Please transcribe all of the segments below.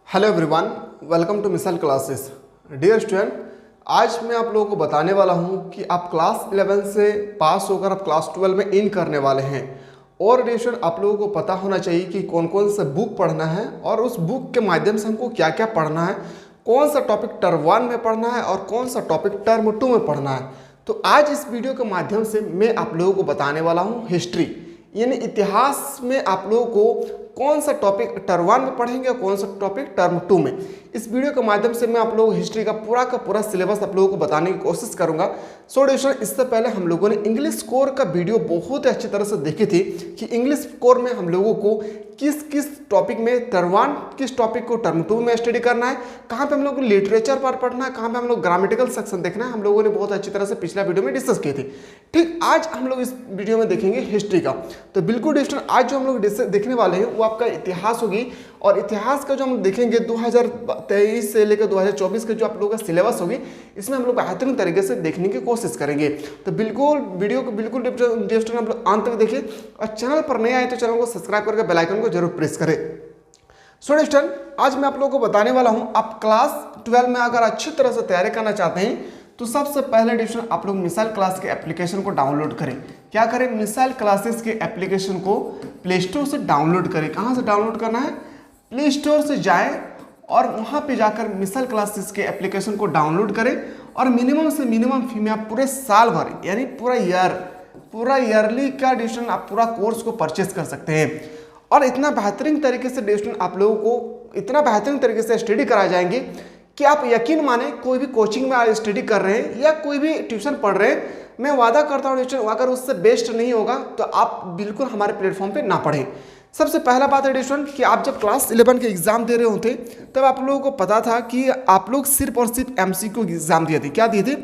Hello everyone, welcome to missile classes. Dear student, आज मैं आप लोगों को बताने वाला हूं कि आप क्लास 11 से पास होकर आप क्लास 12 में इन करने वाले हैं। और डियर स्टूडेंट, आप लोगों को पता होना चाहिए कि कौन कौन सा बुक पढ़ना है और उस बुक के माध्यम से हमको क्या क्या पढ़ना है, कौन सा टॉपिक टर्म 1 में पढ़ना है और कौन सा टॉपिक टर्म 2 में पढ़ना है। तो आज इस वीडियो के माध्यम से मैं आप लोगों को बताने वाला हूँ हिस्ट्री, यानी इतिहास में आप लोगों को कौन सा टॉपिक टर्म 1 में पढ़ेंगे और कौन सा टॉपिक टर्म 2 में। इस वीडियो के माध्यम से मैं आप लोगों को हिस्ट्री का पूरा सिलेबस आप लोगों को बताने की कोशिश करूंगा। सो डियर, इससे पहले हम लोगों ने इंग्लिश कोर का वीडियो बहुत अच्छी तरह से देखी थी कि इंग्लिश कोर में हम लोगों को किस किस टॉपिक में टर्म 1, किस टॉपिक को टर्म 2 में स्टडी करना है, कहाँ पे हम लोग को लिटरेचर पर पढ़ना है, कहाँ पे हम लोग ग्रामेटिकल सेक्शन देखना है, हम लोगों ने बहुत अच्छी तरह से पिछला वीडियो में डिस्कस की थी। ठीक, आज हम लोग इस वीडियो में देखेंगे हिस्ट्री का। तो बिल्कुल डिस्टर, आज जो हम लोग देखने वाले हैं वो आपका इतिहास होगी। और इतिहास का जो हम देखेंगे 2023 से लेकर 2024 का जो आप लोगों का सिलेबस होगी, इसमें हम लोग बेहतरीन तरीके से देखने की कोशिश करेंगे। तो बिल्कुल वीडियो को बिल्कुल डिस्टर हम लोग अंत तक देखिए, और चैनल पर नए आए तो चैनल को सब्सक्राइब करके बेल आइकन को जरूर प्रेस करें। सो डिस्टर, आज मैं आप लोगों को बताने वाला हूं, आप क्लास 12 में अगर अच्छी तरह से तैयारी करना चाहते हैं तो सबसे पहले डिस्टर आप लोग मिसाइल क्लास के एप्लीकेशन को डाउनलोड करें। क्या करें? मिसाइल क्लासेस के एप्लीकेशन को प्ले स्टोर से डाउनलोड करें। कहाँ से डाउनलोड करना है? प्ले स्टोर से जाएं और वहाँ पे जाकर मिसाइल क्लासेस के एप्लीकेशन को डाउनलोड करें। और मिनिमम से मिनिमम फी में आप पूरे साल भर, यानी पूरा ईयरली का डिस्टर आप पूरा कोर्स को परचेस कर सकते हैं। और इतना बेहतरीन तरीके से डिस्टर आप लोगों को इतना बेहतरीन तरीके से स्टडी कराए जाएंगे कि आप यकीन माने, कोई भी कोचिंग में स्टडी कर रहे हैं या कोई भी ट्यूशन पढ़ रहे हैं, मैं वादा करता हूँ डिस्टर, अगर उससे बेस्ट नहीं होगा तो आप बिल्कुल हमारे प्लेटफॉर्म पे ना पढ़ें। सबसे पहला बात है डिस्टर कि आप जब क्लास 11 के एग्जाम दे रहे होते तब आप लोगों को पता था कि आप लोग सिर्फ और सिर्फ MCQ एग्जाम दिए थे। क्या दिए थे?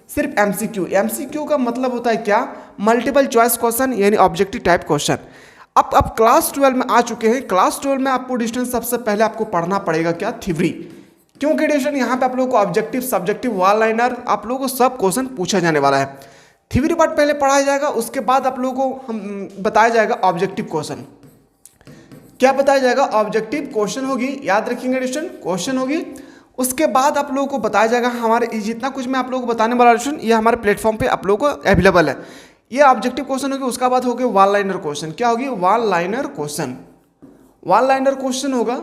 सिर्फ MCQ का मतलब होता है क्या? मल्टीपल चॉइस क्वेश्चन, यानी ऑब्जेक्टिव टाइप क्वेश्चन। अब क्लास 12 में आ चुके हैं। क्लास 12 में आपको डिस्टेंस सबसे पहले आपको पढ़ना पड़ेगा क्या? थ्योरी। क्योंकि डिस्टेंस यहाँ पे आप लोगों को ऑब्जेक्टिव, सब्जेक्टिव, वॉल लाइनर आप लोगों को सब क्वेश्चन पूछा जाने वाला है। थ्योरी पार्ट पहले पढ़ाया जाएगा, उसके बाद आप लोगों को हम बताया जाएगा ऑब्जेक्टिव क्वेश्चन। क्या बताया जाएगा? ऑब्जेक्टिव क्वेश्चन होगी, याद रखेंगे डिस्टेंस, क्वेश्चन होगी। उसके बाद आप लोगों को बताया जाएगा, हमारे जितना कुछ मैं आप लोगों को बताने वाला डिस्टेंस ये हमारे प्लेटफॉर्म पे आप लोगों को अवेलेबल है। ये ऑब्जेक्टिव क्वेश्चन होगी। उसका बाद होगी वॉल लाइनर क्वेश्चन। क्या होगी? वॉल लाइनर क्वेश्चन होगा।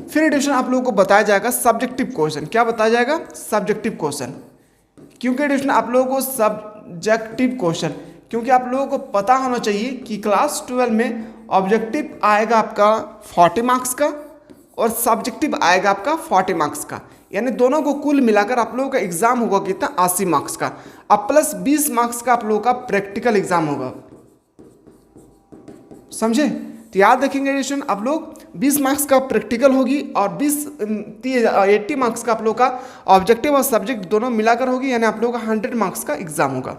फिर एडिशन आप लोगों को बताया जाएगा सब्जेक्टिव क्वेश्चन। क्या बताया जाएगा? Subjective question. क्योंकि एडिशन आप लोगों को सब्जेक्टिव क्वेश्चन, क्योंकि आप लोगों को पता होना चाहिए कि क्लास 12 में ऑब्जेक्टिव आएगा आपका 40 मार्क्स का और सब्जेक्टिव आएगा आपका 40 मार्क्स का, यानी दोनों को कुल मिलाकर आप लोगों का एग्जाम होगा कितना? 80 मार्क्स का। अब प्लस 20 मार्क्स का आप लोगों का प्रैक्टिकल एग्जाम होगा। समझे? तो याद रखेंगे एडिशन, आप लोग 20 मार्क्स का प्रैक्टिकल होगी और 80 मार्क्स का आप लोग का ऑब्जेक्टिव और सब्जेक्ट दोनों मिलाकर होगी, यानी आप लोगों का 100 मार्क्स का एग्जाम होगा।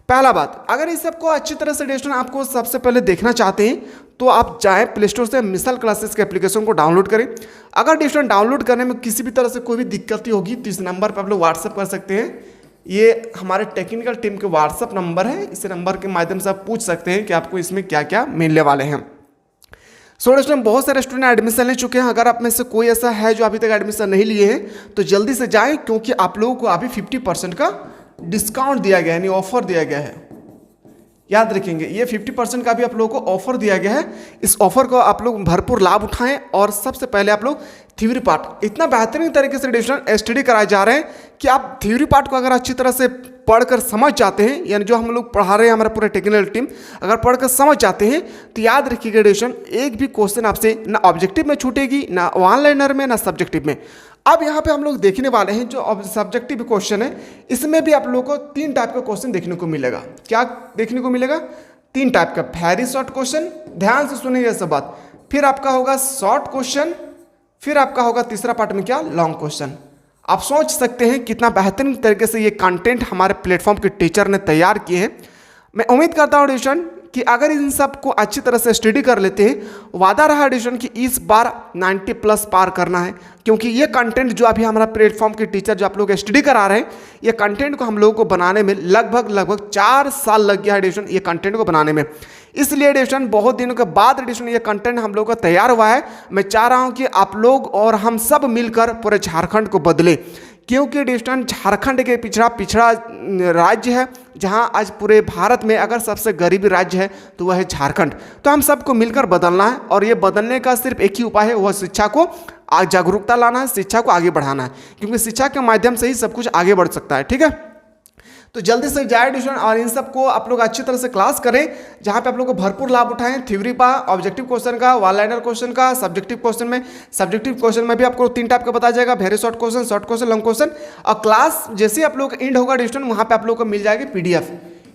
पहला बात, अगर इस सबको अच्छी तरह से एडिशन आपको सबसे पहले देखना चाहते हैं तो आप जाएं प्ले स्टोर से मिसाइल क्लासेस के एप्लीकेशन को डाउनलोड करें। अगर एडिशन डाउनलोड करने में किसी भी तरह से कोई भी दिक्कत होगी तो इस नंबर पर आप लोग व्हाट्सअप कर सकते हैं। ये हमारे टेक्निकल टीम के व्हाट्सअप नंबर है। इस नंबर के माध्यम से आप पूछ सकते हैं कि आपको इसमें क्या क्या मिलने वाले हैं। सो स्टूडेंट, बहुत सारे स्टूडेंट एडमिशन ले चुके हैं। अगर आप में से कोई ऐसा है जो अभी तक एडमिशन नहीं लिए हैं तो जल्दी से जाएं, क्योंकि आप लोगों को अभी 50% का डिस्काउंट दिया गया है, यानी ऑफर दिया गया है। याद रखेंगे, ये 50% का भी आप लोगों को ऑफर दिया गया है। इस ऑफर को आप लोग भरपूर लाभ उठाएं। और सबसे पहले आप लोग थ्योरी पार्ट इतना बेहतरीन तरीके से डिस्टेंस स्टडी कराए जा रहे हैं कि आप थ्योरी पार्ट को अगर अच्छी तरह से पढ़कर समझ जाते हैं, यानी जो हम लोग पढ़ा रहे हैं हमारा पूरा टेक्निकल टीम, अगर पढ़कर समझ जाते हैं तो याद रखिएगा डिस्टेंस, एक भी क्वेश्चन आपसे ना ऑब्जेक्टिव में छूटेगी, ना वन लाइनर में, ना सब्जेक्टिव में। अब यहाँ पे हम लोग देखने वाले हैं जो सब्जेक्टिव क्वेश्चन है, इसमें भी आप लोगों को 3 टाइप का क्वेश्चन देखने को मिलेगा। क्या देखने को मिलेगा? 3 टाइप का। वेरी शॉर्ट क्वेश्चन, ध्यान से सुनिए ये सब बात। फिर आपका होगा शॉर्ट क्वेश्चन, फिर आपका होगा तीसरा पार्ट में क्या? Long question. आप सोच सकते हैं कितना बेहतरीन तरीके से ये कंटेंट हमारे प्लेटफॉर्म के टीचर ने तैयार किए हैं। मैं उम्मीद करता हूँ डिस्टेंस कि अगर इन सब को अच्छी तरह से स्टडी कर लेते हैं, वादा रहा एडिशन कि इस बार 90+ पार करना है, क्योंकि ये कंटेंट जो अभी हमारा प्लेटफॉर्म के टीचर जो आप लोग स्टडी करा रहे हैं, ये कंटेंट को हम लोगों को बनाने में लगभग 4 साल लग गया है एडिशन, ये कंटेंट को बनाने में। इसलिए एडिशन बहुत दिनों के बाद एडिशन ये कंटेंट हम लोग का तैयार हुआ है। मैं चाह रहा हूँ कि आप लोग और हम सब मिलकर पूरे झारखंड को बदले, क्योंकि एडिशन झारखंड के पिछड़ा राज्य है, जहां आज पूरे भारत में अगर सबसे गरीबी राज्य है तो वह है झारखंड। तो हम सबको मिलकर बदलना है, और ये बदलने का सिर्फ एक ही उपाय है, वह शिक्षा को जागरूकता लाना है, शिक्षा को आगे बढ़ाना है, क्योंकि शिक्षा के माध्यम से ही सब कुछ आगे बढ़ सकता है। ठीक है, तो जल्दी से जाए एडिशन और इन सब को आप लोग अच्छी तरह से क्लास करें, जहां पे आप लोग को भरपूर लाभ उठाएं। थ्योरी का, ऑब्जेक्टिव क्वेश्चन का, वन लाइनर क्वेश्चन का, सब्जेक्टिव क्वेश्चन में भी आपको 3 टाइप का बताया जाएगा, very short question, long question. और क्लास जैसे आप लोग एंड होगा एडिशन, वहां पे आप लोग को मिल जाएगी PDF,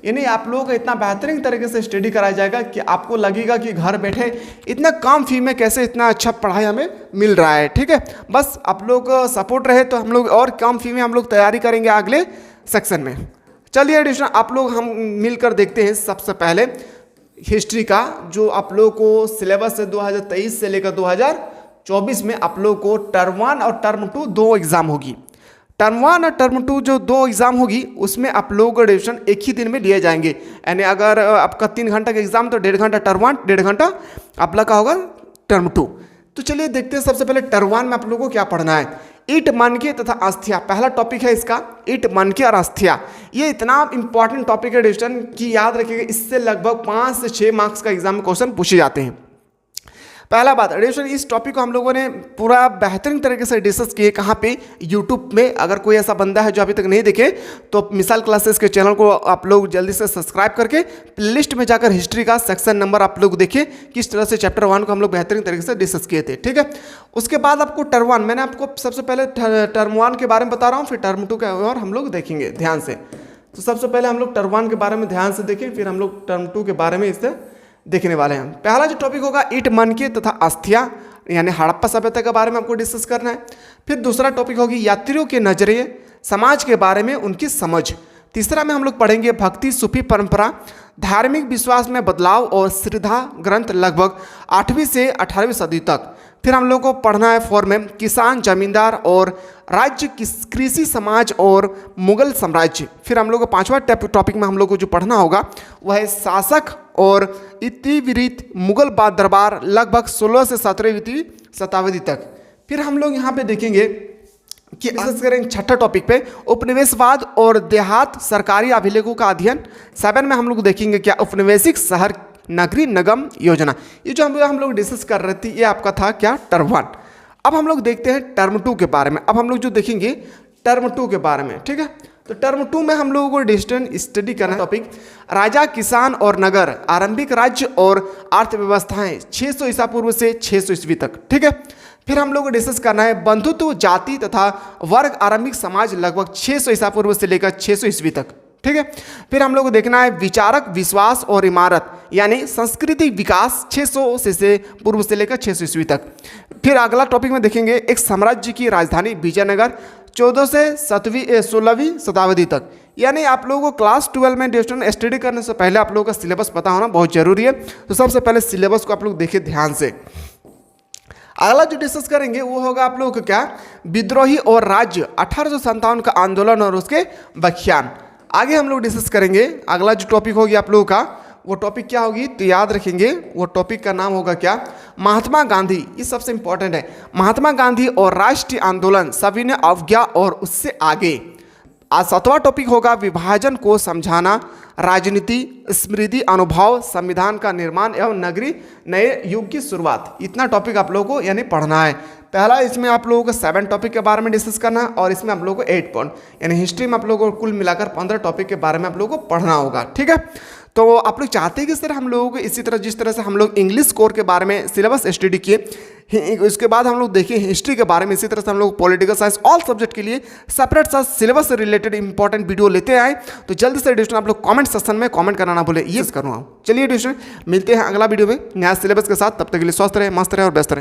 यानी आप लोगों को इतना बेहतरीन तरीके से स्टडी कराया जाएगा कि आपको लगेगा कि घर बैठे इतना कम फी में कैसे इतना अच्छा पढ़ाई हमें मिल रहा है। ठीक है, बस आप लोग सपोर्ट रहे तो हम लोग और कम फी में हम लोग तैयारी करेंगे अगले सेक्शन में। चलिए एडिशन आप लोग हम मिलकर देखते हैं। सबसे पहले हिस्ट्री का जो आप लोगों को सिलेबस है 2023 से लेकर 2024 में आप लोगों को टर्म 1 और टर्म 2 2 एग्जाम होगी। टर्म 1 और टर्म 2 जो 2 एग्जाम होगी उसमें आप लोगों को एडिशन एक ही दिन में लिए जाएंगे, यानी अगर आपका 3 घंटा का एग्जाम तो 1.5 घंटा टर्म 1, 1.5 घंटा आप लोग का होगा टर्म 2। तो चलिए देखते हैं सबसे पहले टर्म 1 में आप लोगों को क्या पढ़ना है। ईट, मनके तथा अस्थिया पहला टॉपिक है इसका, ईट, मनके और अस्थिया। ये इतना इंपॉर्टेंट टॉपिक है एडिशन की याद रखिएगा, इससे लगभग 5 से 6 मार्क्स का एग्जाम में क्वेश्चन पूछे जाते हैं। पहला बात एडिशन, इस टॉपिक को हम लोगों ने पूरा बेहतरीन तरीके से डिस्कस किए। कहाँ पे? यूट्यूब में। अगर कोई ऐसा बंदा है जो अभी तक नहीं देखे तो मिसाल क्लासेस के चैनल को आप लोग जल्दी से सब्सक्राइब करके प्लेलिस्ट में जाकर हिस्ट्री का सेक्शन नंबर आप लोग देखिए, किस तरह से चैप्टर 1 को हम लोग बेहतरीन तरीके से डिस्कस किए थे। ठीक है, उसके बाद आपको टर्म 1, मैंने आपको सबसे पहले टर्म 1 के बारे में बता रहा हूँ, फिर टर्म 2 के और हम लोग देखेंगे ध्यान से। तो सबसे पहले हम लोग टर्म 1 के बारे में ध्यान से देखें, फिर हम लोग टर्म 2 के बारे में इससे देखने वाले हैं। पहला जो टॉपिक होगा ईट, मनके तथा अस्थिया, यानी हड़प्पा सभ्यता के बारे में आपको डिस्कस करना है। फिर दूसरा टॉपिक होगी यात्रियों के नजरिए, समाज के बारे में उनकी समझ। तीसरा में हम लोग पढ़ेंगे भक्ति, सूफी परंपरा, धार्मिक विश्वास में बदलाव और श्रद्धा ग्रंथ लगभग 8वीं से 18वीं सदी तक। फिर हम लोग को पढ़ना है 4 में किसान, जमींदार और राज्य, कृषि समाज और मुगल साम्राज्य। फिर हम लोग को 5वां टॉपिक में हम लोग को जो पढ़ना होगा वह है शासक और इतिवृत्त मुगल बाद दरबार लगभग 16 से 17वीं शताब्दी तक। फिर हम लोग यहाँ पे देखेंगे कि डिस्कस करेंगे 6ठा टॉपिक पे उपनिवेशवाद और देहात सरकारी अभिलेखों का अध्ययन। 7 में हम लोग देखेंगे क्या उपनिवेशिक शहर नगरी निगम योजना। ये जो हम लोग डिस्कस कर रहे थे ये आपका था क्या टर्म 1। अब हम लोग देखते हैं टर्म 2 के बारे में। अब हम लोग जो देखेंगे टर्म 2 के बारे में, ठीक है। तो टर्म 2 में हम लोगों को डिस्टेंस स्टडी करना है टॉपिक राजा, किसान और नगर, आरंभिक राज्य और अर्थव्यवस्थाएं 600 ईसा पूर्व से 600 ईस्वी तक, ठीक है। फिर हम लोग को डिस्कस करना है बंधुत्व, जाति तथा वर्ग, आरंभिक समाज लगभग 600 ईसा पूर्व से लेकर 600 ईस्वी तक, ठीक है। फिर हम लोग को देखना है विचारक, विश्वास और इमारत यानी संस्कृति विकास 600 से पूर्व से लेकर 600 ईस्वी तक। फिर अगला टॉपिक में देखेंगे एक साम्राज्य की राजधानी विजयनगर 14 से 16वीं शताब्दी तक। यानी आप लोगों को क्लास 12 में डिस्टेंस स्टडी करने से पहले आप लोगों का सिलेबस पता होना बहुत जरूरी है। तो सबसे पहले सिलेबस को आप लोग देखिए ध्यान से। अगला जो डिस्कस करेंगे वो होगा आप लोगों का क्या विद्रोही और राज्य 1857 का आंदोलन और उसके व्याख्यान। आगे हम लोग डिस्कस करेंगे। अगला जो टॉपिक होगी आप लोगों का वो टॉपिक क्या होगी तो याद रखेंगे, वो टॉपिक का नाम होगा क्या महात्मा गांधी। ये सबसे इंपॉर्टेंट है, महात्मा गांधी और राष्ट्रीय आंदोलन, सविनय अवज्ञा और उससे आगे। आज 7वां टॉपिक होगा विभाजन को समझाना, राजनीति, स्मृति, अनुभव, संविधान का निर्माण एवं नगरी नए युग की शुरुआत। इतना टॉपिक आप लोगों को यानी पढ़ना है। पहला इसमें आप लोगों को 7 टॉपिक के बारे में डिस्कस करना है और इसमें आप लोगों को 8 पॉइंट यानी हिस्ट्री में आप लोगों को कुल मिलाकर 15 टॉपिक के बारे में आप लोगों को पढ़ना होगा, ठीक है। तो आप लोग चाहते हैं कि सर हम लोगों को इसी तरह जिस तरह से हम लोग इंग्लिश कोर के बारे में सिलेबस स्टडी किए, उसके बाद हम लोग देखिए हिस्ट्री के बारे में, इसी तरह से हम लोग पॉलिटिकल साइंस ऑल सब्जेक्ट के लिए सेपरेट सा सिलेबस से रिलेटेड इंपॉर्टेंट वीडियो लेते आए। तो जल्दी से एडिशन आप लोग कमेंट सेक्शन में कमेंट करना ना भूले, ये करूँगा। चलिए एडिशन मिलते हैं अगला वीडियो में नया सिलेबस के साथ। तब तक के लिए स्वस्थ रहे, मस्त रहे और व्यस्त रहे।